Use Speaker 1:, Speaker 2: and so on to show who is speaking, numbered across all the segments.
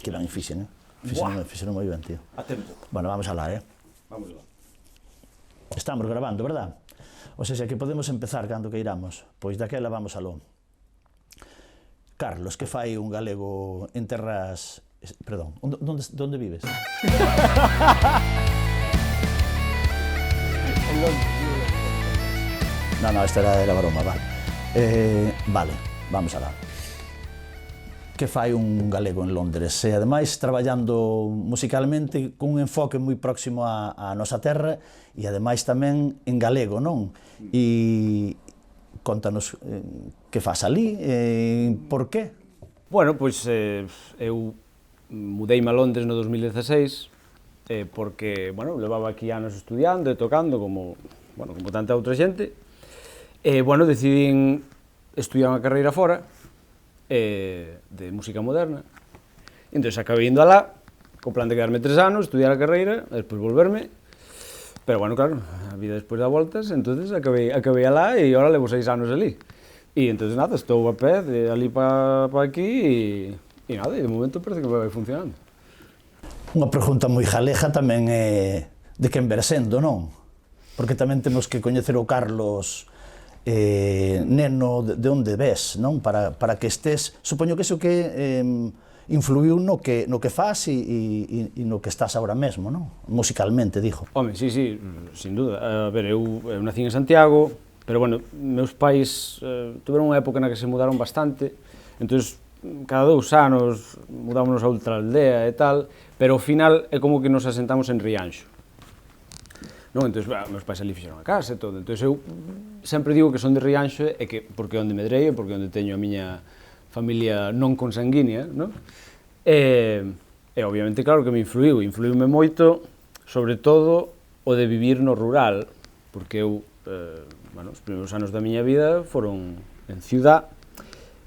Speaker 1: que non fixen, fixen moi ben, tío.
Speaker 2: A tempo.
Speaker 1: Bueno, vamos alá,
Speaker 2: Vamos lá.
Speaker 1: Estamos grabando, verdad? O sea, que podemos empezar cando queiramos. Pois daquela vamos aló. Carlos, que fai un galego en terras... Perdón, onde vives?
Speaker 2: En Londres.
Speaker 1: No, esta era broma, vale. Vale, vamos alá. Que fai un galego en Londres? E ademais traballando musicalmente con un enfoque moi próximo á nosa terra e ademais tamén en galego, non? E contanos que faz ali, por qué?
Speaker 2: Bueno, pois eu mudeime a Londres no 2016 porque, bueno, levaba aquí anos estudiando e tocando como tanta outra xente. E, bueno, decidín estudiar unha carreira fora de música moderna. Entón, acabei indo alá, co plan de quedarme 3 anos, estudiar a carreira, e despois volverme. Pero, bueno, claro, a vida despois dá voltas, entonces acabei alá e ahora levo 6 anos ali. E, entonces, nada, estou a pé de ali pa aquí e nada, e de momento parece que vai funcionando.
Speaker 1: Unha pregunta moi jaleja tamén é de quen ver sendo, non? Porque tamén temos que coñecer o Carlos neno de onde ves, non? Para que estés, supoño que iso que influiu no que faz e no que estás agora mesmo, non? Musicalmente, digo.
Speaker 2: Home, sí, sin duda. A ver, eu nací en Santiago, pero, bueno, meus pais tuveron unha época na que se mudaron bastante, entón, cada 2 anos mudámonos a outra aldea e tal, pero ao final é como que nos asentamos en Rianxo. Non, entón, meus pais ali fixeron a casa e todo, entón eu sempre digo que son de Rianxo e que porque é onde medrei, porque é onde teño a miña familia non consanguínea, non? E obviamente, claro que me influiume moito, sobre todo o de vivir no rural, porque eu, os primeiros anos da miña vida foron en ciudad.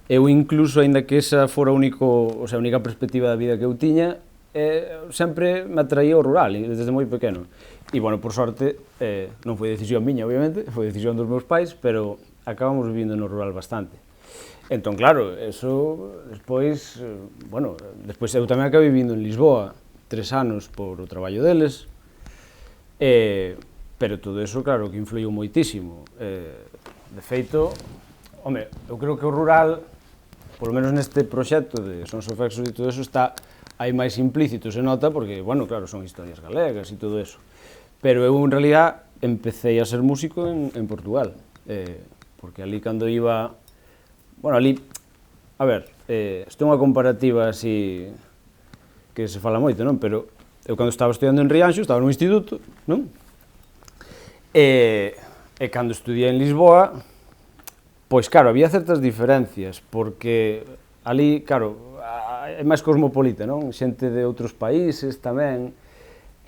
Speaker 2: Eu incluso, aínda que esa fora a única perspectiva da vida que eu tiña, sempre me atraía o rural, desde moi pequeno. E, bueno, por sorte, non foi decisión miña, obviamente, foi decisión dos meus pais, pero acabamos vivindo no rural bastante. Entón, claro, eso, despois, despois eu tamén acabei vivindo en Lisboa 3 anos por o traballo deles, pero todo eso, claro, que influiu moitísimo. De feito, home, eu creo que o rural, polo menos neste proxecto de Sons of Exodus e todo eso, está aí máis implícito, se nota, porque, bueno, claro, son historias galegas e todo eso. Pero eu, en realidad, empecé a ser músico en Portugal, porque ali cando iba... Bueno, ali, a ver, isto é unha comparativa así que se fala moito, non? Pero eu cando estaba estudiando en Rianxo, estaba no instituto, non? E cando estudiei en Lisboa, pois, claro, había certas diferencias, porque ali, claro, é máis cosmopolita, non? Xente de outros países tamén.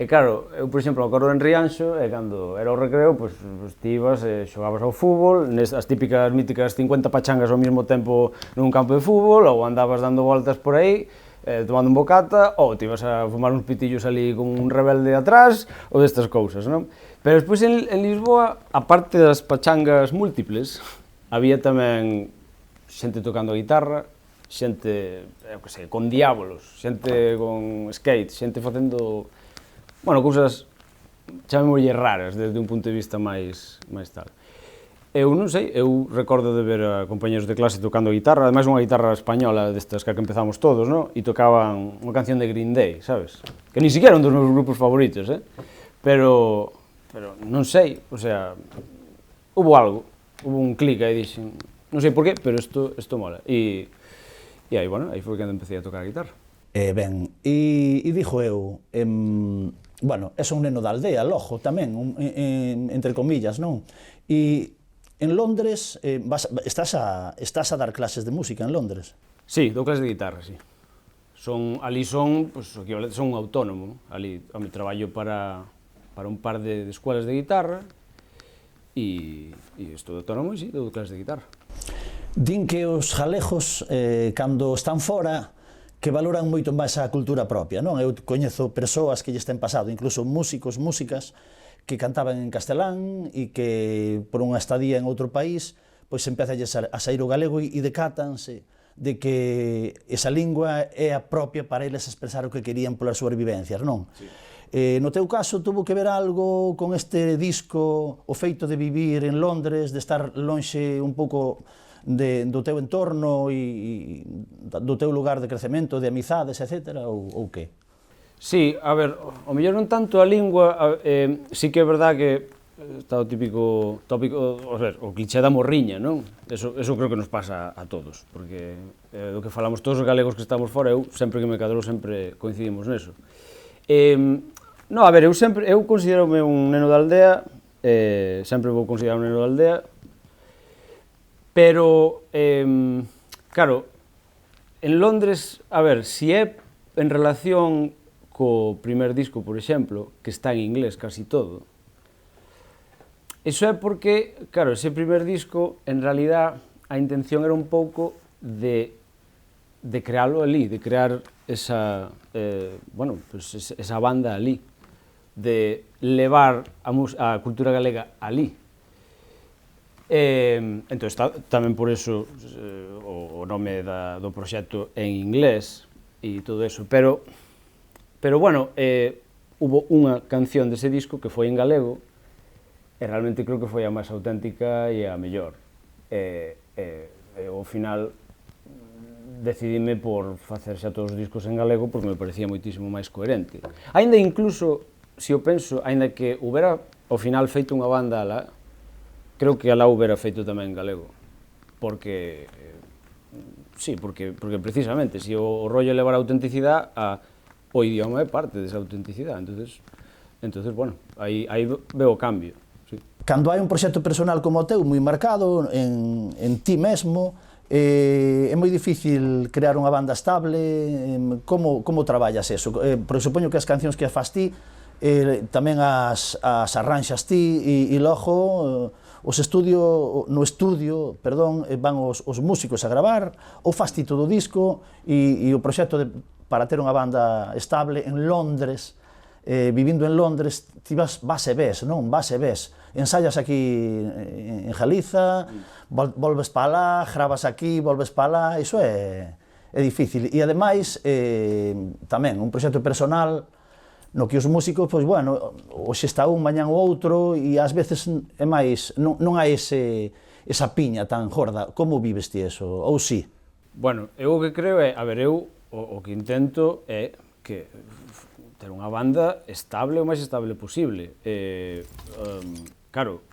Speaker 2: E claro, eu, por exemplo, acordo en Rianxo, e cando era o recreo, pois ti ibas e xogabas ao fútbol, as típicas míticas 50 pachangas ao mesmo tempo nun campo de fútbol, ou andabas dando voltas por aí, tomando un bocata, ou te ibas a fumar uns pitillos ali con un rebelde atrás, ou destas cousas, non? Pero despois en Lisboa, aparte das pachangas múltiples, había tamén xente tocando a guitarra, xente, con diábolos, xente con skate, xente facendo... Bueno, cousas, chamémoslle raras, desde un punto de vista máis tal. Eu non sei, eu recordo de ver a compañeros de clase tocando guitarra, ademais unha guitarra española destas que empezamos todos, non? E tocaban unha canción de Green Day, sabes? Que ni siquiera un dos meus grupos favoritos, Pero non sei, o sea, hubo un clic aí, dixen, non sei por qué, pero isto mola. E aí, bueno, aí foi cando empecé a tocar a guitarra.
Speaker 1: Ben, e dixo eu, bueno, és un neno da aldea, logo, tamén, entre comillas, non? E en Londres, estás a dar clases de música en Londres?
Speaker 2: Sí, dou clases de guitarra, sí. Ali son, pois, o equivalente, son un autónomo, ali, traballo para un par de escuelas de guitarra e estou de autónomo e sí, dou clases de guitarra.
Speaker 1: Din que os galegos, cando están fora, que valoran moito máis a cultura propia, non? Eu coñezo persoas que lles ten pasado, incluso músicos, músicas, que cantaban en castelán e que por unha estadía en outro país, pois empeza a sair o galego e decátanse de que esa lingua é a propia para eles expresar o que querían polas súas vivencias, non? Sí. No teu caso, tuvo que ver algo con este disco, o feito de vivir en Londres, de estar lonxe un pouco do teu entorno e do teu lugar de crecemento, de amizades, etc., ou que?
Speaker 2: Sí, a ver, o mellor non tanto a lingua, sí que é verdad que está o típico tópico, o cliché da morriña, non? Eso creo que nos pasa a todos, porque do que falamos todos os galegos que estamos fora, eu sempre que me cadro sempre coincidimos neso. Non, a ver, eu considero-me un neno da aldea, sempre vou considerar un neno da aldea, pero, claro, en Londres, a ver, si é en relación co primer disco, por exemplo, que está en inglés casi todo, iso é porque, claro, ese primer disco, en realidad, a intención era un pouco de crearlo ali, de crear esa, bueno, pues esa banda ali, de levar a cultura galega ali. Entón, tamén por eso o nome do proxecto en inglés e todo eso, pero bueno, hubo unha canción dese disco que foi en galego, e realmente creo que foi a máis auténtica e a mellor. Ao final decidime por facer xa todos os discos en galego porque me parecía moitísimo máis coherente. Aínda incluso, se eu penso, aínda que houbera ao final feito unha banda alá, creo que alá houbera feito tamén en galego. Porque, sí, porque precisamente, se o rollo levar a autenticidade, o idioma é parte desa autenticidade, entonces bueno, aí veo o cambio.
Speaker 1: Cando hai un proxecto personal como o teu, moi marcado en ti mesmo, é moi difícil crear unha banda estable. Como traballas eso? Porque supoño que as cancións que fas ti tamén as arranxas ti e logo no estudio, van os músicos a gravar, ou fas ti todo o disco e o proxecto para ter unha banda estable en Londres, vivindo en Londres, ti vas e ves, non? Vas e ves. Ensayas aquí en Galiza, volves para lá, gravas aquí, volves para lá, iso é difícil. E ademais, tamén, un proxecto personal no que os músicos, pois, bueno, hoxe está un, mañán o outro, e ás veces é máis, non hai esa piña tan gorda. Como vives ti eso? Ou si?
Speaker 2: Bueno, eu o que creo é, a ver, eu o que intento é que ter unha banda estable o máis estable posible. Claro,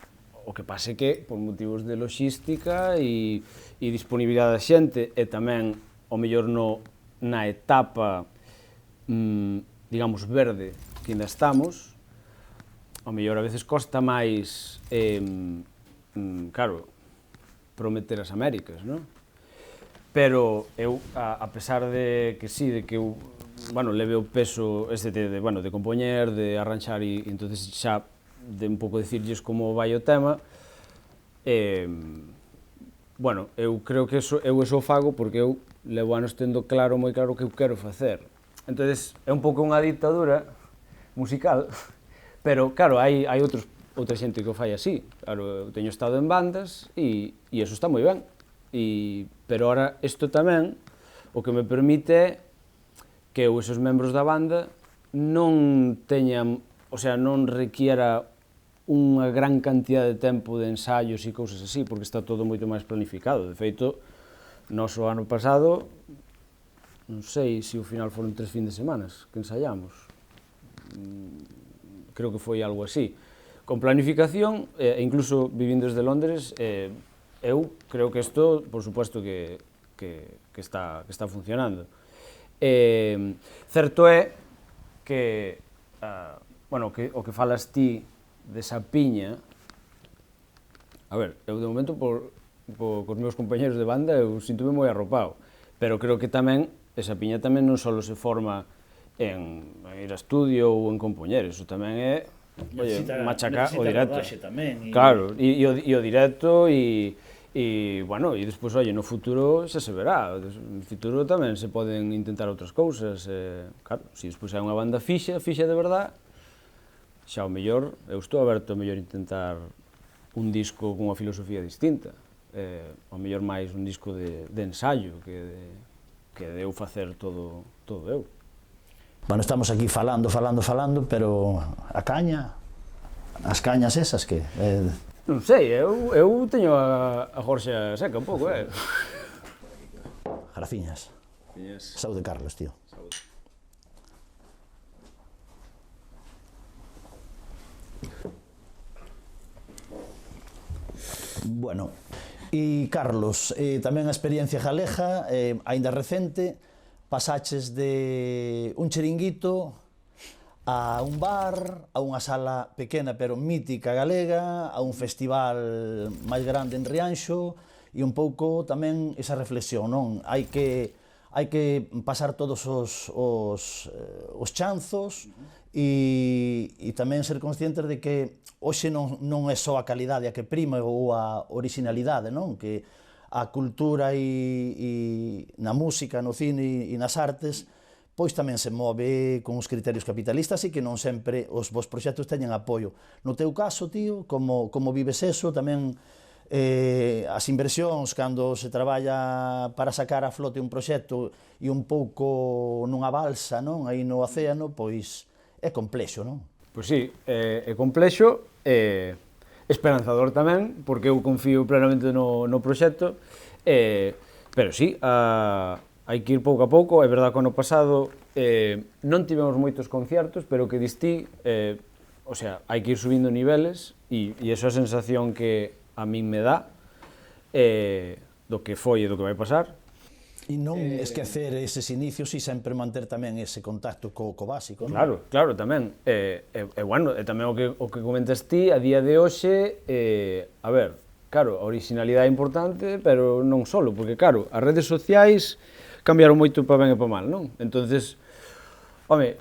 Speaker 2: o que pase que, por motivos de logística e disponibilidade da xente, e tamén, ao mellor, na etapa, digamos, verde que ainda estamos, ao mellor a veces costa máis, claro, prometer as Américas, non? Pero eu, a pesar de que sí, de que eu, bueno, leve o peso de compoñer, de arranxar e entonces xa de un pouco dicirlles como vai o tema, bueno, eu creo que eu eso fago porque eu levo anos tendo moi claro o que eu quero facer. Entonces é un pouco unha dictadura musical, pero claro, hai outra xente que o fai así. Claro, eu teño estado en bandas e eso está moi ben. Pero ahora isto tamén o que me permite é que esos membros da banda non teñan, o sea, non requiera unha gran cantidad de tempo de ensaios e cousas así, porque está todo moito máis planificado. De feito, nós o ano pasado, non sei se ao final foron 3 fins de semanas que ensaiamos. Creo que foi algo así. Con planificación, e incluso vivindo desde Londres, eu creo que isto, por suposto, que está funcionando. Certo é que, bueno, o que falas ti desa piña, a ver, eu de momento, cos meus compañeros de banda, eu sinto-me moi arropado, pero creo que tamén, esa piña tamén non só se forma en ir a estudio ou en compoñer, eso tamén é, machacar o directo. Claro, e o directo e, bueno, e despois, no futuro xa se verá, no futuro tamén se poden intentar outras cousas, claro, se despois hai unha banda fixa de verdad, xa o mellor, eu estou aberto a mellor intentar un disco con unha filosofía distinta, ao mellor máis un disco de ensaio que de eu facer todo eu.
Speaker 1: Bueno, estamos aquí falando, pero a caña, as cañas esas que...
Speaker 2: Non sei, eu teño a gorxa seca un pouco,
Speaker 1: Graciñas. Saúde, Carlos, tío.
Speaker 2: Saúde.
Speaker 1: Bueno, e Carlos, tamén a experiencia galega, aínda recente, pasaches de un chiringuito a un bar, a unha sala pequena pero mítica galega, a un festival máis grande en Rianxo, e un pouco tamén esa reflexión, non? Hai que pasar todos os chanzos e tamén ser conscientes de que hoxe non é só a calidade a que prima ou a originalidade, non? Que a cultura e na música, no cine e nas artes pois tamén se move con os criterios capitalistas e que non sempre os vos proxectos teñen apoio. No teu caso, tío, como vives eso, tamén as inversións cando se traballa para sacar a flote un proxecto e un pouco nunha balsa, non, aí no océano, pois é complexo, non?
Speaker 2: Pois sí, é complexo, esperanzador tamén, porque eu confío plenamente no proxecto, pero sí, hai que ir pouco a pouco. É verdade que ano pasado non tivemos moitos concertos, pero que distí, o sea, hai que ir subindo niveles e esa é a sensación que a min me dá do que foi e do que vai pasar.
Speaker 1: E non esquecer eses inicios e sempre manter tamén ese contacto co básico, non?
Speaker 2: Claro, tamén. Bueno, tamén o que comentas ti, a día de hoxe, a ver, claro, a originalidade é importante, pero non solo, porque claro, as redes sociais cambiaron moito para ben e para mal, non? Entonces, home,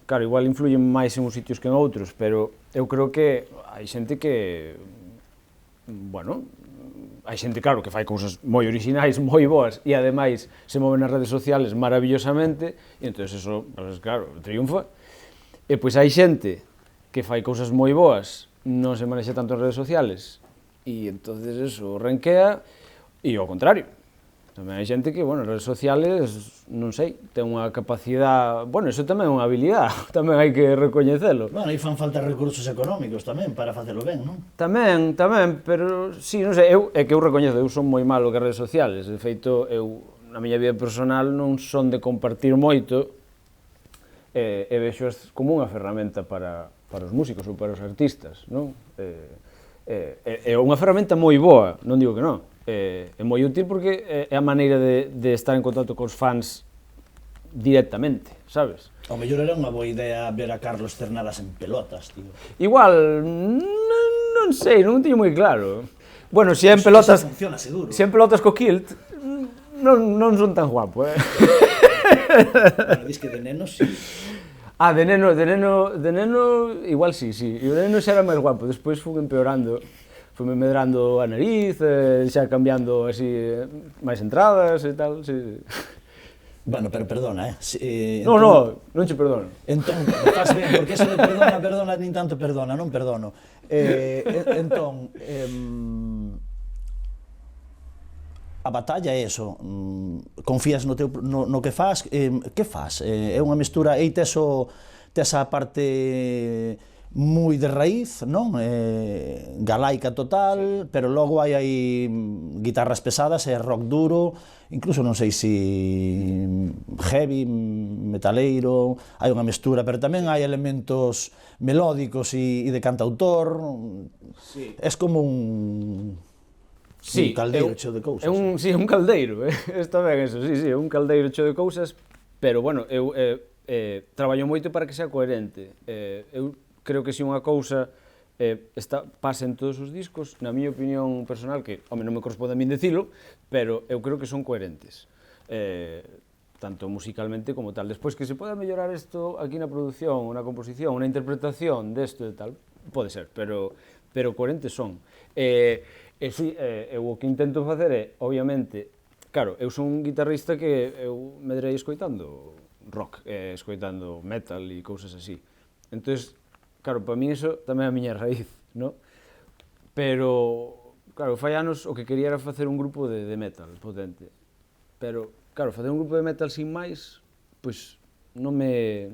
Speaker 2: claro, igual influyen máis en uns sitios que en outros, pero eu creo que hai xente que, bueno, hai xente, claro, que fai cousas moi orixinais, moi boas, e ademais se moven nas redes sociales maravillosamente, e entón eso, claro, triunfa. E pois hai xente que fai cousas moi boas, non se manexa tanto nas redes sociales, e entón eso renquea, e ao contrario. Tamén hai xente que, bueno, as redes sociales, non sei, ten unha capacidade... Bueno, eso tamén é unha habilidade, tamén hai que recoñecelo.
Speaker 1: Bueno, aí fan falta recursos económicos tamén para facelo ben, non?
Speaker 2: Tamén, pero, sí, non sei, é que eu recoñezo, eu son moi malo que as redes sociales. De feito, eu, na miña vida personal, non son de compartir moito, e vexo como unha ferramenta para os músicos ou para os artistas, non? É unha ferramenta moi boa, non digo que non. É moi útil porque é a maneira de estar en contacto cos fans directamente, sabes?
Speaker 1: Ao mellor era unha boa idea ver a Carlos Cernadas en pelotas, tío.
Speaker 2: Igual, non sei, non teño moi claro. Bueno, se en pelotas...
Speaker 1: funciona, seguro.
Speaker 2: Se en pelotas co kilt, non son tan guapo,
Speaker 1: Bueno, dis que de neno, sí.
Speaker 2: Ah, de neno, igual sí. E o neno xa era máis guapo, despois fui empeorando. Foi-me medrando a nariz, xa cambiando así máis entradas e tal, sí.
Speaker 1: Bueno, pero perdona,
Speaker 2: Non che perdono.
Speaker 1: Entón, faz ben, porque eso de perdona, nin tanto perdona, non perdono. Entón, a batalla é eso, confías no que faz, que faz? É unha mestura, e tes a parte moi de raíz, non? Galaica total, pero logo hai aí guitarras pesadas e rock duro, incluso non sei se heavy, metaleiro, hai unha mestura, pero tamén hai elementos melódicos e de cantautor. Sí. Es como un caldeiro cheo de cousas.
Speaker 2: Sí, un caldeiro, está ben eso, sí, un caldeiro cheo de cousas, pero, bueno, eu traballo moito para que sea coherente. Eu creo que se unha cousa pasa en todos os discos, na miña opinión personal, que, home, non me corresponde a min dicilo, pero eu creo que son coherentes, tanto musicalmente como tal. Despois que se poda mellorar isto aquí na produción, na composición, na interpretación desto e tal, pode ser, pero coherentes son. Sí, eu o que intento facer é, obviamente, claro, eu son un guitarrista que eu medrei escoitando rock, escoitando metal e cousas así. Entón, claro, para mí iso tamén é a miña raíz, non? Pero, claro, fai anos o que quería era facer un grupo de metal potente, pero, claro, facer un grupo de metal sin máis, pois, non me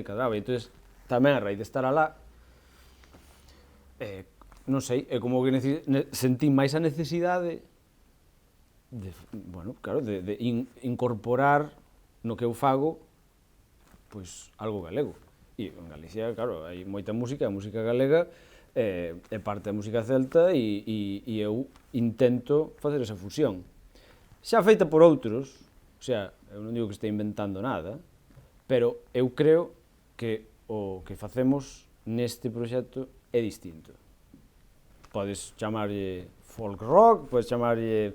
Speaker 2: cadraba, e entón, tamén a raíz de estar alá, non sei, é como que sentí máis a necesidade de, bueno, claro, de incorporar no que eu fago, pois, algo galego. E en Galicia, claro, hai moita música, a música galega é parte da música celta e eu intento facer esa fusión. Xa feita por outros, o sea, eu non digo que este inventando nada, pero eu creo que o que facemos neste proxecto é distinto. Podes chamarlle folk rock, podes chamarlle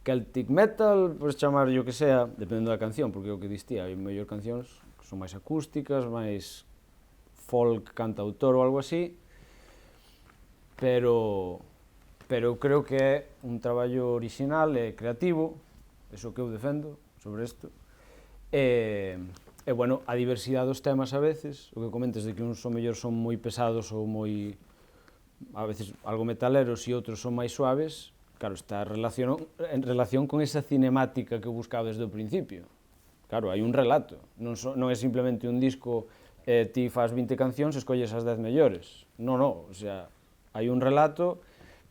Speaker 2: Celtic metal, podes chamarlle o que sea, dependendo da canción, porque é o que distía, hai mellor cancións que son máis acústicas, máis folk cantautor ou algo así, pero eu creo que é un traballo orixinal e creativo, eso que eu defendo sobre isto, e bueno, a diversidade dos temas a veces, o que comentes de que uns son mellor son moi pesados ou moi, a veces, algo metaleros e outros son máis suaves, claro, está en relación con esa cinemática que eu buscaba desde o principio. Claro, hai un relato, non é simplemente un disco, ti fas 20 cancións e escolles as 10 mellores. Non, o sea, hai un relato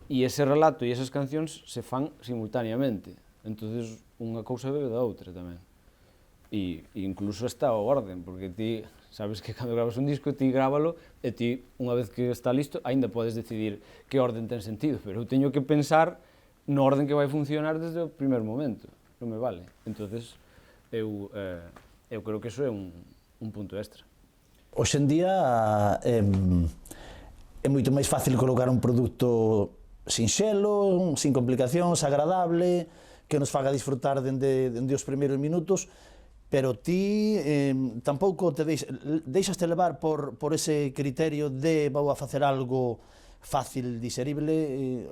Speaker 2: e ese relato e esas cancións se fan simultaneamente. Entonces, unha cousa bebe da outra tamén. E incluso está o orden, porque ti sabes que cando grabas un disco, ti grábalo e ti, unha vez que está listo, aínda podes decidir que orden ten sentido, pero eu teño que pensar no orden que vai funcionar desde o primer momento, non me vale. Entonces, eu creo que iso é un punto extra.
Speaker 1: Hoxe en día é moito máis fácil colocar un produto sinxelo, sin complicacións, agradable, que nos faga disfrutar dende os primeiros minutos, pero ti tampouco te deixaste levar por ese criterio de vou a facer algo fácil, diserible.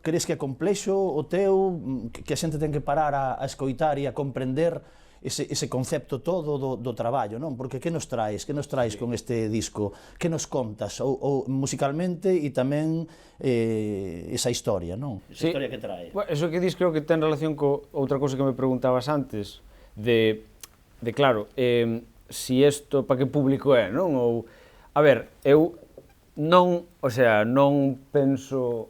Speaker 1: Crees que é complexo o teu, que a xente ten que parar a escoitar e a comprender ese concepto todo do traballo, non? Porque que nos traes con este disco? Que nos contas, ou musicalmente e tamén esa historia, non? Esa historia que trae.
Speaker 2: Eso que dis creo que ten relación co outra cousa que me preguntabas antes, de claro, si isto para que público é, non? Ou, a ver, eu non, o sea, non penso,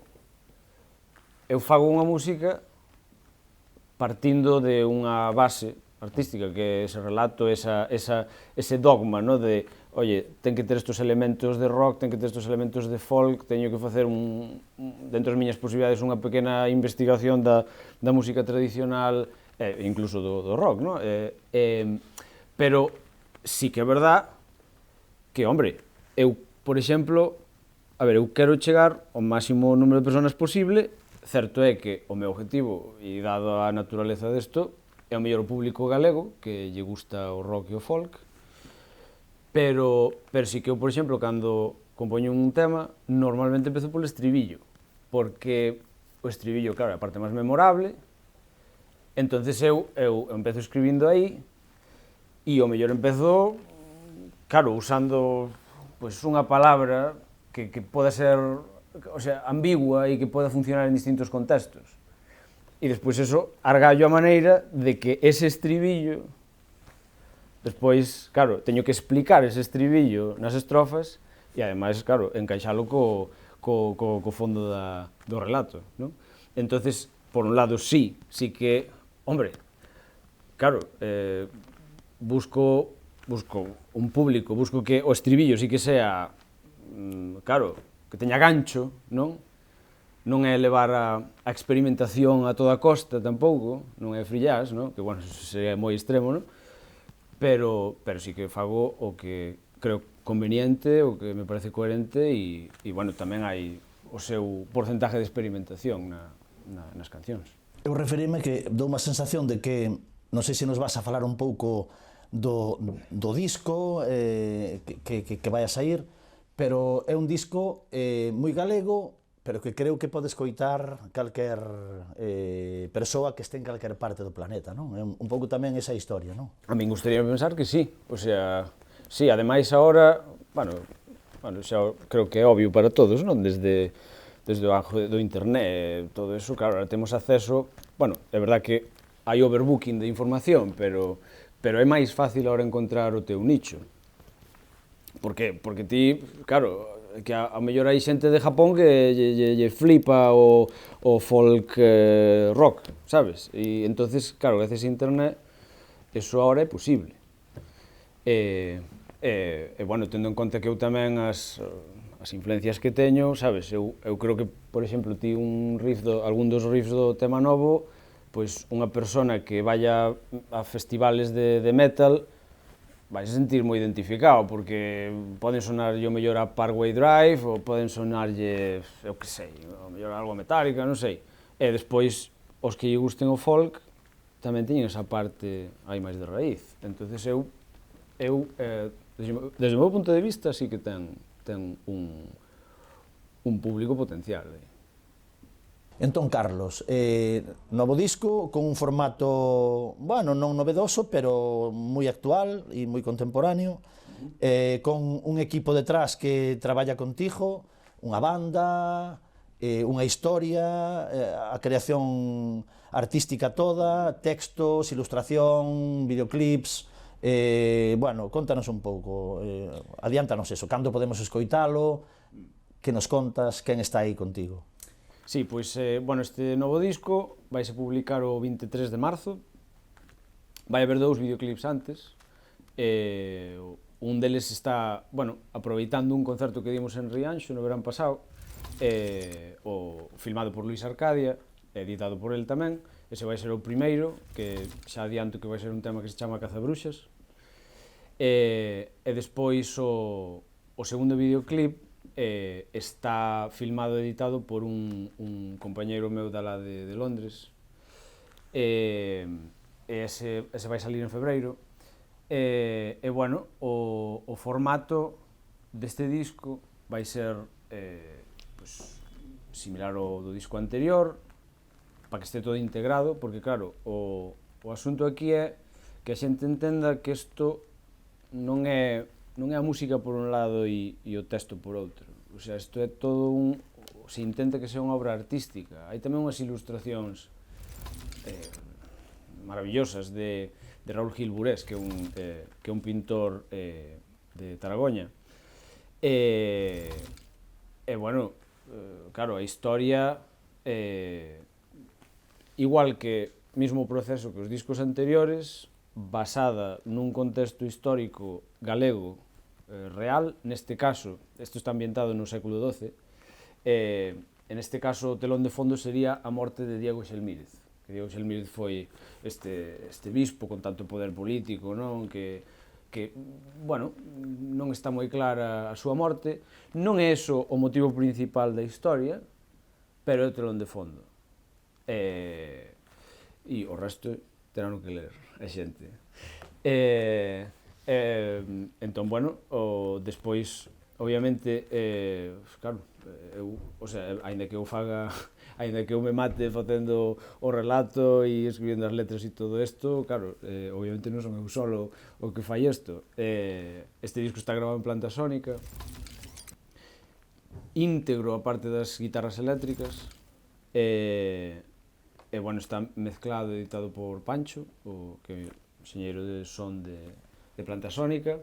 Speaker 2: eu fago unha música partindo de unha base artística, que é ese relato, ese dogma, no? De, oye, ten que ter estes elementos de rock, ten que ter estes elementos de folk, teño que facer, dentro das miñas posibilidades, unha pequena investigación da música tradicional, incluso do rock, no? Pero sí que é verdad que, hombre, eu, por exemplo, a ver, eu quero chegar ao máximo número de persoas posible, certo é que o meu objetivo, e dado a naturaleza desto, é o mellor público galego, que lle gusta o rock e o folk, pero sí que eu, por exemplo, cando compoño un tema, normalmente empezo polo estribillo, porque o estribillo, claro, é a parte máis memorable, entonces eu empezo escribindo aí, e o mellor empezo, claro, usando unha palabra que poda ser, o sea, ambigua e que poda funcionar en distintos contextos. E despois eso argallo a maneira de que ese estribillo, despois, claro, teño que explicar ese estribillo nas estrofas e ademais, claro, encaixalo co fondo do relato, non? Entonces, por un lado, sí que, hombre, claro, busco un público, busco que o estribillo sí que sea, claro, que teña gancho, non? Non é levar a experimentación a toda costa tampouco, non é free jazz, non? Que, bueno, sería moi extremo, non? Pero sí que fago o que creo conveniente, o que me parece coherente e bueno, tamén hai o seu porcentaje de experimentación nas cancións.
Speaker 1: Eu referime que dou unha sensación de que, non sei se nos vas a falar un pouco do disco que vai a sair, pero é un disco moi galego, pero que creo que pode escoitar calquer persoa que este en calquer parte do planeta, non? É un pouco tamén esa historia, non?
Speaker 2: A min gustaría pensar que sí, o sea, sí, ademais agora, bueno, xa creo que é obvio para todos, non? Desde desde o auge do internet, todo eso, claro, ahora temos acceso, bueno, é verdad que hai overbooking de información, pero é máis fácil ahora encontrar o teu nicho. Por que? Porque ti, claro, que ao mellor hai xente de Japón que lle flipa o folk rock, sabes? E entonces, claro, gracias a internet, eso ahora é posible. Bueno, tendo en conta que eu tamén as influencias que teño, sabes, eu creo que, por exemplo, ti algún dos riffs do tema novo, pois unha persona que vaya a festivales de metal vais a sentir moi identificado, porque poden sonarlle o mellor a Parkway Drive, ou poden sonarlle, eu que sei, o mellor algo Metallica, non sei. E despois, os que lle gusten o folk, tamén teñen esa parte aí máis de raíz. Entonces eu desde o meu punto de vista, sí que ten un público potencial.
Speaker 1: Entón, Carlos, novo disco con un formato, bueno, non novedoso, pero moi actual e moi contemporáneo, con un equipo detrás que traballa contigo, unha banda, unha historia, a creación artística toda, textos, ilustración, videoclips, bueno, contanos un pouco, adiántanos eso, cando podemos escoitalo, que nos contas, quen está aí contigo?
Speaker 2: Sí, pois, bueno, este novo disco vaise publicar o 23 de marzo, vai haber 2 videoclips antes, un deles está, bueno, aproveitando un concerto que dimos en Rianxo no verán pasado, filmado por Luis Arcadia, editado por el tamén. Ese vai ser o primeiro, que xa adianto que vai ser un tema que se chama Cazabruxas, e despois o segundo videoclip está filmado e editado por un compañeiro meu da de Londres, ese vai salir en febreiro, e bueno, o formato deste disco vai ser pues, similar ao do disco anterior, para que este todo integrado, porque claro, o asunto aquí é que a xente entenda que isto non é a música por un lado e o texto por outro. O sea, isto é todo se intenta que sea unha obra artística. Hai tamén unhas ilustracións maravillosas de Raúl Gil Burés, que é un pintor de Taragoña. Bueno, claro, a historia, igual que mismo proceso que os discos anteriores, basada nun contexto histórico galego real, neste caso, isto está ambientado no século XII, en este caso o telón de fondo sería a morte de Diego Xelmírez, que Diego Xelmírez foi este bispo con tanto poder político, non? Que, bueno, non está moi clara a súa morte, non é iso o motivo principal da historia, pero é o telón de fondo. E o resto terán que ler a xente. Entón, bueno, despois, obviamente, claro, aínda que eu faga, aínda que eu me mate facendo o relato e escribindo as letras e todo isto, claro, obviamente non son eu solo o que fai isto. Este disco está grabado en planta sónica, íntegro a parte das guitarras eléctricas, bueno, está mezclado e editado por Pancho, que é o enxeñeiro de son de planta sónica.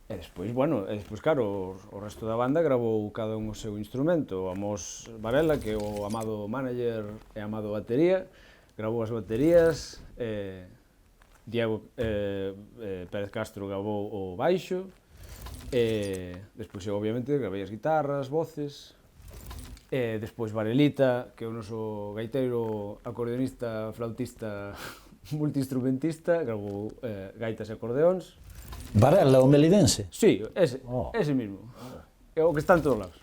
Speaker 2: E despois, bueno, claro, o resto da banda grabou cada un o seu instrumento. O Amós Varela, que é o amado manager e amado batería, grabou as baterías, Diego Pérez Castro grabou o baixo, despois eu, obviamente, gravei as guitarras, voces, despois Varelita, que é o noso gaiteiro, acordeonista, flautista, multiinstrumentista, grabou gaitas e acordeóns.
Speaker 1: Varela, o melidense?
Speaker 2: Sí, ese mismo. É o que está en todos lados.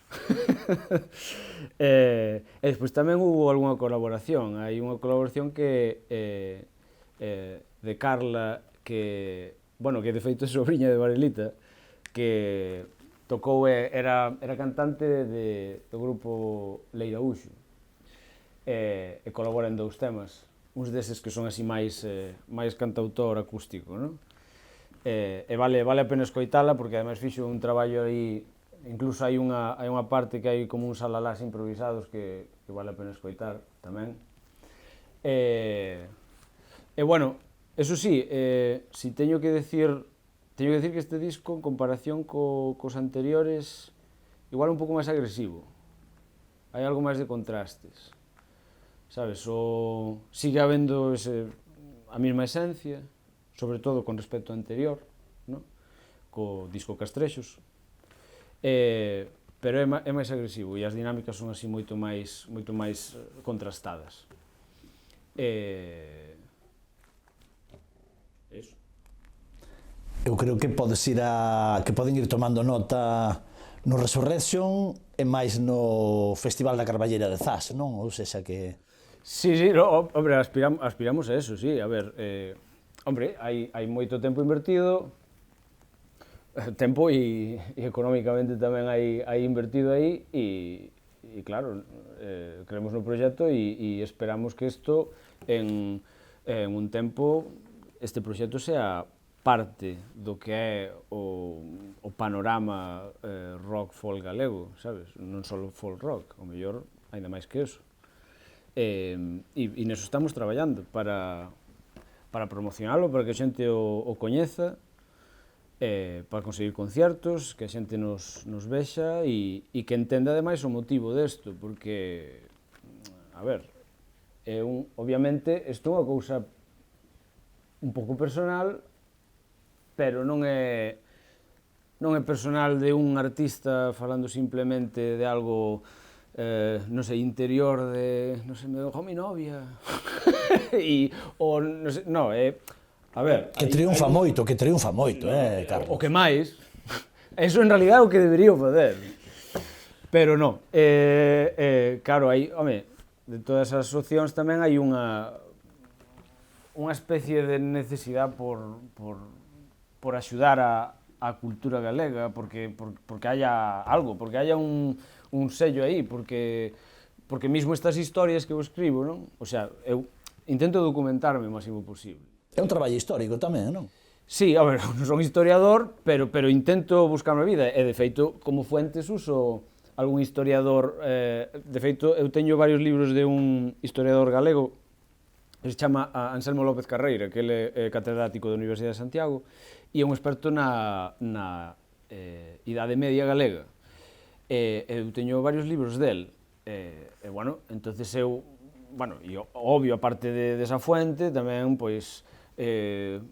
Speaker 2: E despois tamén hubo algunha colaboración. Hai unha colaboración que de Carla, que, bueno, que de feito é sobrinha de Varelita, que tocou, era cantante do grupo Leira Uxo, e colabora en 2 temas, uns deses que son así máis cantautor acústico, non? E vale a pena escoitala, porque ademais fixo un traballo aí incluso hai unha parte que hai como uns alalás improvisados que vale a pena escoitar tamén. E bueno, eso sí, si teño que decir que este disco, en comparación cos anteriores, igual un pouco máis agresivo. Hai algo máis de contrastes, sabes? Sigue habendo a mesma esencia, sobre todo con respecto ao anterior, no? Co disco Castrexos, pero é máis agresivo e as dinámicas son así moito máis contrastadas. Eso.
Speaker 1: Eu creo que poden ir tomando nota no Resurrection e máis no Festival da Carballeira de Zas, non? Ou sexa que...
Speaker 2: Sí, no, hombre, aspiramos a eso, sí, a ver, hombre, hai moito tempo invertido, tempo e económicamente tamén hai invertido aí e claro, creemos no proxecto e esperamos que isto en un tempo este proxecto sea parte do que é o panorama rock folk galego, sabes? Non só folk rock, o mellor ainda máis que eso. E neso estamos traballando para promocionalo, para que a xente o coñeza, para conseguir conciertos, que a xente nos vexa e que entenda ademais o motivo desto, porque, a ver, obviamente, isto é unha cousa un pouco personal, pero non é personal de un artista falando simplemente de algo, non sei, interior de, non sei, me dejou mi novia, a ver...
Speaker 1: Que triunfa moito, Carlos.
Speaker 2: O que máis, eso en realidad é o que debería fazer, pero non, claro, home, de todas as opcións tamén hai unha especie de necesidade por axudar a cultura galega, porque haya algo, porque haya un sello aí, porque mismo estas historias que eu escribo, non? O sea, eu intento documentarme o máximo posible.
Speaker 1: É un traballo histórico tamén, non?
Speaker 2: Sí, a ver, non son historiador, pero intento buscarme a vida, e de feito, como fuentes uso algún historiador, de feito, eu teño varios libros de un historiador galego, que se chama Anselmo López Carreira, que ele é catedrático da Universidade de Santiago, e é un experto na Idade Media galega. Eu teño varios libros del, e, bueno, entonces eu, bueno, e obvio, aparte desa fuente, tamén, pois,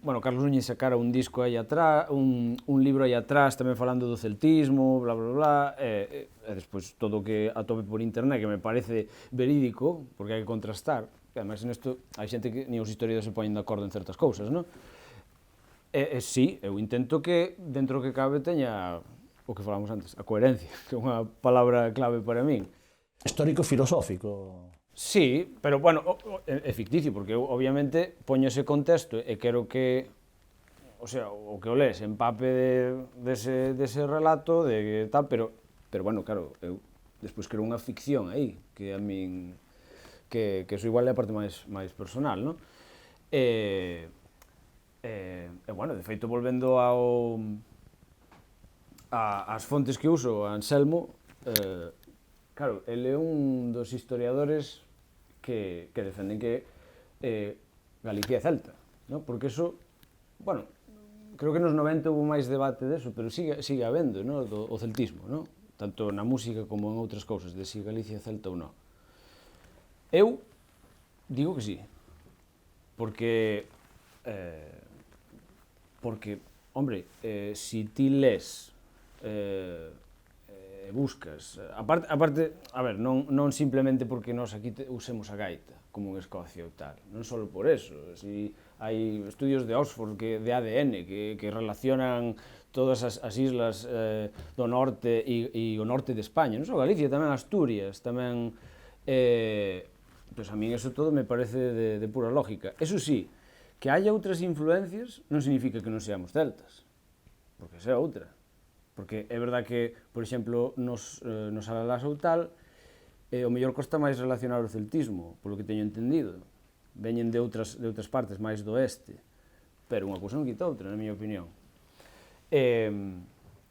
Speaker 2: bueno, Carlos Núñez sacara un disco aí atrás, un libro aí atrás, tamén falando do celtismo, bla, bla, bla, e despois todo o que atope por internet, que me parece verídico, porque hai que contrastar, e ademais nesto hai xente que ni os historiadores se poñen de acordo en certas cousas, non? Sí, eu intento que, dentro que cabe, teña o que falamos antes, a coherencia, que é unha palabra clave para min.
Speaker 1: Histórico-filosófico.
Speaker 2: Sí, pero, bueno, é ficticio, porque eu, obviamente, poño ese contexto e quero que, o sea, o que o lees empape dese relato, de tal, pero, bueno, claro, eu despois creo unha ficción aí, que a min, que eso igual é a parte máis personal, non? Bueno, de feito, volvendo ás fontes que uso, a Anselmo, claro, ele é un dos historiadores que defenden que Galicia é celta, ¿no? Porque eso, bueno, creo que nos 90 hubo máis debate deso, pero sigue habendo, ¿no? O celtismo, ¿no? Tanto na música como en outras cousas, de si Galicia é celta ou non. Eu digo que sí, porque, hombre, si ti lees, buscas, aparte, a ver, non simplemente porque nós aquí usemos a gaita, como en Escocia ou tal, non só por eso, si hai estudios de Oxford, de ADN, que relacionan todas as islas do norte e o norte de España, non só Galicia, tamén Asturias, tamén, pois a min eso todo me parece de pura lógica. Eso sí, que haya outras influencias non significa que non seamos celtas, porque esa é outra. Porque é verdad que, por exemplo, nos alalás ou tal, o mellor costa máis relacionar o celtismo, polo que teño entendido. Veñen de outras partes, máis do oeste, pero unha cousa non quita outra, na miña opinión. E,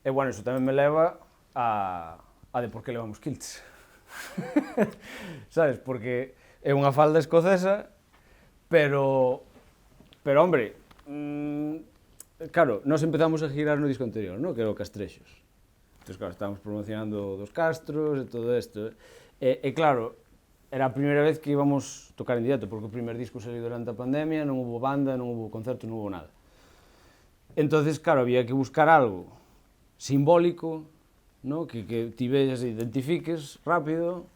Speaker 2: bueno, iso tamén me leva a de por que levamos kilts. Sabes? Porque é unha falda escocesa, pero hombre, claro, nós empezamos a girar no disco anterior, ¿no? Que era o Castrexos. Entón, claro, estábamos promocionando dos Castros e todo isto. E claro, era a primeira vez que íbamos tocar en directo, porque o primer disco saliu durante a pandemia, non hubo banda, non hubo concerto, non hubo nada. Entonces, claro, había que buscar algo simbólico, ¿no? Que ti veas e identifiques rápido,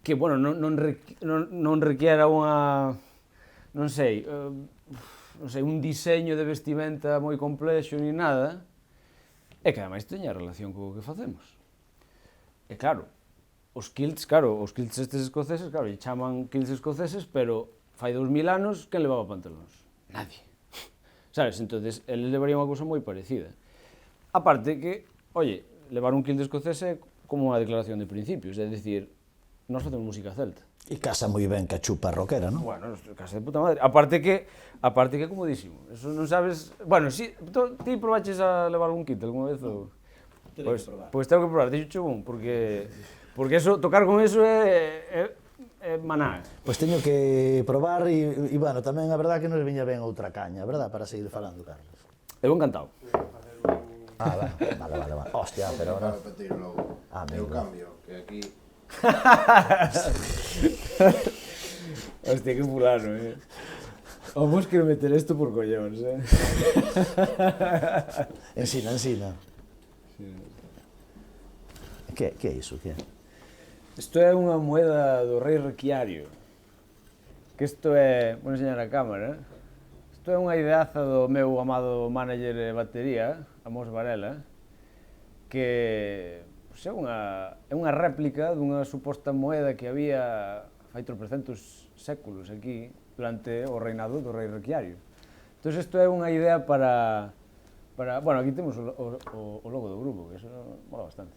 Speaker 2: que, bueno, non requiera unha, non sei, un diseño de vestimenta moi complexo ni nada, e que ademais teña relación co que facemos. E claro, os kilts estes escoceses, claro, lle chaman kilts escoceses, pero fai 2000 anos, quen levaba pantalóns? Nadie. Sabes? Entonces, eles levarían unha cousa moi parecida. Aparte que, oye, levar un kilt escocés é como unha declaración de principios, é dicir, nós facemos música celta.
Speaker 1: E casa moi ben que a chupa rockera, non?
Speaker 2: Bueno, casa de puta madre. Aparte que é comodísimo. Eso non sabes... Bueno, si, ti probaches a levar algún kit algunha vez? Ou... Pois tengo que probar, dixo un, porque eso, tocar con eso é maná.
Speaker 1: Pois teño que probar e, bueno, tamén a verdad que nos viña ben outra caña, verdad, para seguir falando, Carlos.
Speaker 2: Eu encantado.
Speaker 1: Vale. Hostia, pero ahora...
Speaker 3: Eu cambio, que aquí...
Speaker 2: Hostia, que fulano, Vamos quero meter isto por collóns,
Speaker 1: Ensina. Que é iso, que é?
Speaker 2: Isto é unha moeda do rei Requiario. Que isto é... Vou enseñar a cámara. Isto é unha ideaza do meu amado manager de batería, Amos Varela, que é unha réplica dunha suposta moeda que había fai 300 séculos aquí durante o reinado do rei Requiario. Entón, isto é unha idea para... Bueno, aquí temos o logo do grupo, que eso mola bastante.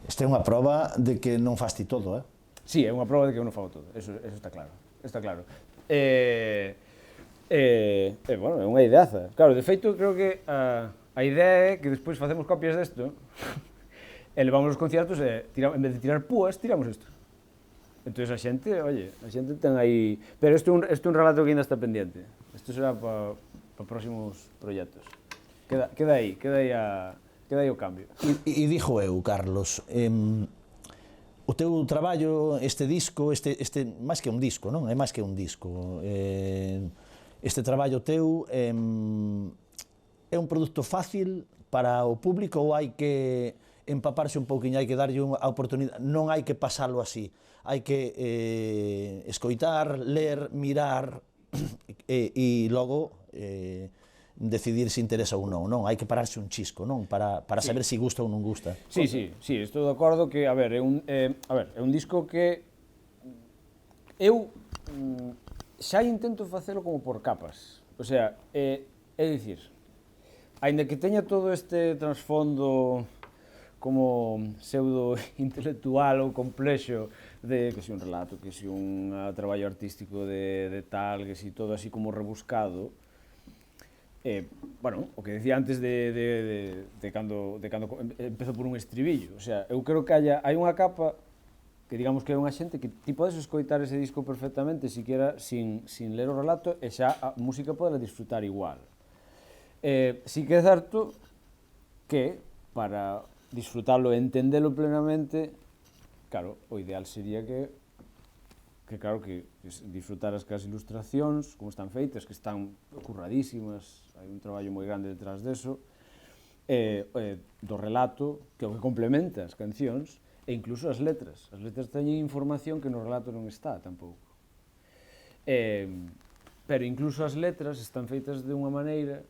Speaker 1: Esta é unha proba de que non fas ti todo, eh?
Speaker 2: Sí, é unha proba de que eu non fago todo, eso está claro. Bueno, é unha ideaza. Claro, de feito, creo que a idea é que despois facemos copias desto e levamos os conciertos e, en vez de tirar púas, tiramos isto. Entón, a xente ten aí... Pero isto é un relato que ainda está pendiente. Isto será para próximos proxectos. Queda aí o cambio.
Speaker 1: E dixo eu, Carlos, o teu traballo, este disco, máis que un disco, non? É máis que un disco. Este traballo teu é un produto fácil para o público ou hai que empaparse un pouquiño, hai que darlle a oportunidade, non hai que pasalo así, hai que escoitar, ler, mirar e logo decidir se interesa ou non, hai que pararse un chisco, non? Para saber se gusta ou non gusta.
Speaker 2: Sí, estou de acordo que, a ver, é un disco que eu xa intento facelo como por capas, o sea, é dicir, aínda que teña todo este trasfondo como pseudo-intelectual ou complexo de que si un relato, que si un traballo artístico de tal, que si todo así como rebuscado, bueno, o que decía antes de cando empezo por un estribillo, o sea, eu creo que hai unha capa que digamos que é unha xente que ti podes escoitar ese disco perfectamente, siquiera sin ler o relato, e xa a música pode disfrutar igual. Si que é certo que para disfrutalo e entendelo plenamente, claro, o ideal sería que disfrutaras cas ilustracións, como están feitas, que están curradísimas, hai un traballo moi grande detrás deso, do relato, que é o que complementa as cancións, e incluso as letras. As letras teñen información que no relato non está, tampouco. Pero incluso as letras están feitas de unha maneira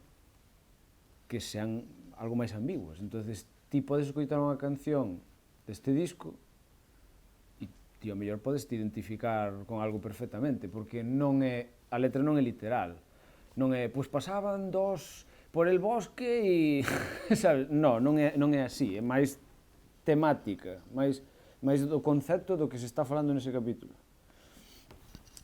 Speaker 2: que sean algo máis ambiguas. Entonces, ti podes escoitar unha canción deste disco e ti ao mellor podes te identificar con algo perfectamente, porque a letra non é literal. Non é, pois pasaban dos por el bosque e... sabes? Non é así, é máis temática, máis do concepto do que se está falando nese capítulo.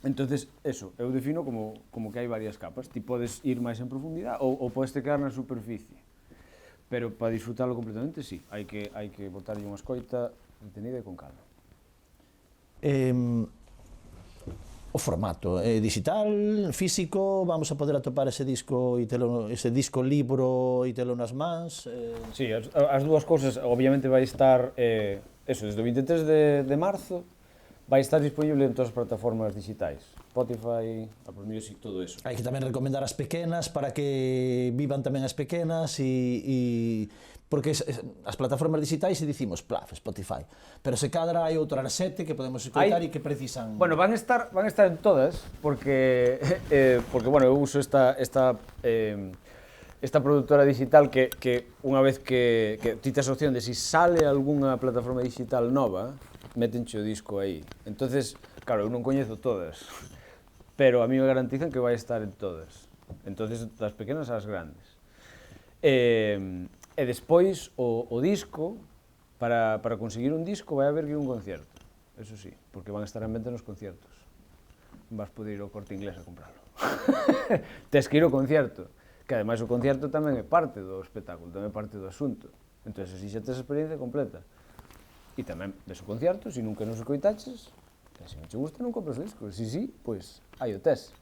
Speaker 2: Entonces, eso, eu defino como que hai varias capas. Ti podes ir máis en profundidade ou podes te quedar na superficie. pero para disfrutalo completamente, sí, hai que botarlle unha escoita detenida e con calma.
Speaker 1: O formato digital, físico, vamos a poder atopar ese disco libro e telo nas mans?
Speaker 2: Sí, as dúas cousas, obviamente vai estar, desde o 23 de marzo, vai estar disponible en todas as plataformas digitais, Spotify, Apple Music, todo eso.
Speaker 1: Hai que tamén recomendar as pequenas para que vivan tamén as pequenas porque as plataformas digitais se dicimos, Spotify, pero se cadra hai outra sete que podemos escoitar e que precisan...
Speaker 2: Bueno, van a estar en todas, porque bueno, eu uso esta productora digital que unha vez que ti tes a opción de si sale algunha plataforma digital nova, metenche o disco aí. Entonces, claro, eu non coñezo todas, pero a mí me garantizan que vai estar en todas. Entonces, das pequenas ás grandes. E despois, o disco, para conseguir un disco vai haber que ir un concierto, eso sí, porque van a estar en venta nos conciertos. Vas poder ir ao Corte Inglés a comprarlo. Tes que ir ao concierto, que ademais o concierto tamén é parte do espectáculo, tamén é parte do asunto. Entón, así xa tes a experiencia completa. E tamén ves o concierto, se nunca nos escoitaches, se non che gusta non compras o disco, si, pois aí o tes.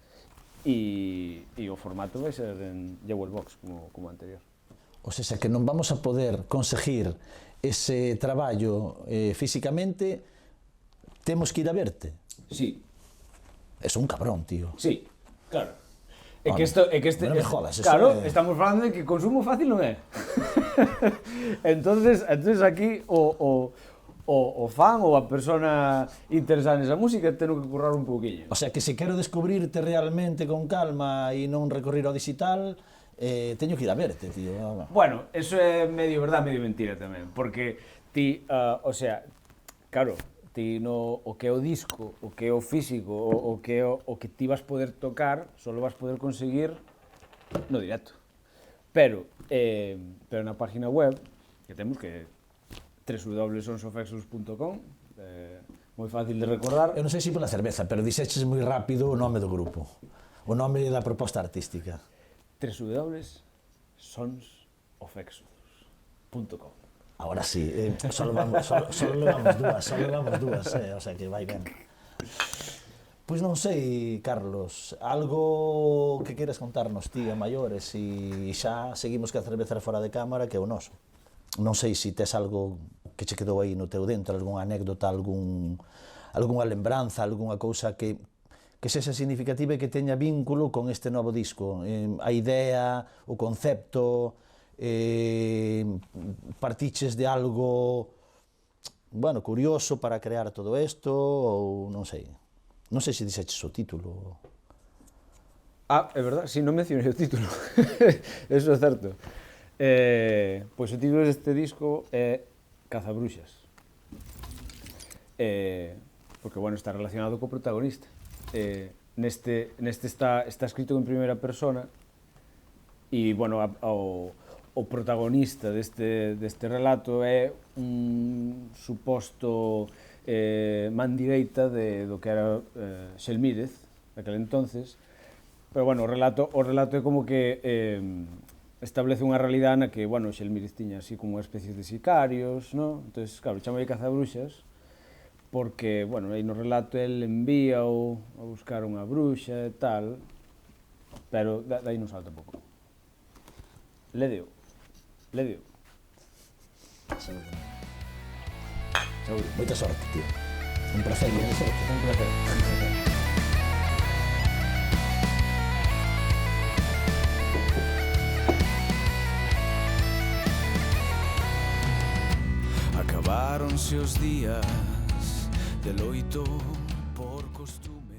Speaker 2: E o formato vai ser en Jewel Box, como anterior.
Speaker 1: O sea, que non vamos a poder conseguir ese traballo físicamente, temos que ir a verte.
Speaker 2: Sí.
Speaker 1: Es un cabrón, tío.
Speaker 2: Sí, claro.
Speaker 1: Non me jodas,
Speaker 2: claro, estamos falando de que consumo fácil non é. Entonces aquí o fan ou a persona interesada nesa música ten que currar un pouquiño.
Speaker 1: O sea, que se quero descubrirte realmente con calma e non recorrer ao digital, teño que ir a verte, tío.
Speaker 2: Bueno, eso é medio verdad, medio mentira tamén, porque ti, o sea, claro, ti o que é o disco, o que é o físico, o que ti vas poder tocar, solo vas poder conseguir no directo. Pero na página web, que temos que www.sonsofexus.com, moi fácil de recordar.
Speaker 1: Eu non sei se pola cerveza, pero dixeches moi rápido o nome do grupo, o nome da proposta artística.
Speaker 2: www.sonsofexus.com.
Speaker 1: Ahora sí, solo levamos dúas, o sea que vai ben. Pois non sei, Carlos, algo que queres contarnos ti a maiores e xa seguimos que a cerveza fora de cámara que é o noso. Non sei se tes algo que che quedou aí no teu dentro, algunha anécdota, algunha lembranza, algunha cousa que sexa significativa e que teña vínculo con este novo disco. A idea, o concepto, partiches de algo, bueno, curioso para crear todo isto, ou non sei. Non sei se dixeches o título.
Speaker 2: É verdad, si, non mencionei o título. Eso é certo. Pois o título deste disco é Cazabruxas. Porque, bueno, está relacionado co protagonista. Neste está escrito en primeira persona e, bueno, o protagonista deste relato é un suposto man direita do que era Xelmídez, naquele entonces, pero, bueno, o relato é como que establece unha realidade na que, bueno, Xelmídez tiña así como unha especie de sicarios, ¿no? Entón, claro, chamalle Cazabruxas, porque, bueno, aí no relato el envíao a buscar unha bruxa e tal, pero dai non salta pouco. Ledeo.
Speaker 1: Saúde.
Speaker 2: Saúde.
Speaker 1: Moita sorte, tío. Un placer, moita sorte.
Speaker 2: Un placer.
Speaker 4: Acabaronse os días de loito por costume.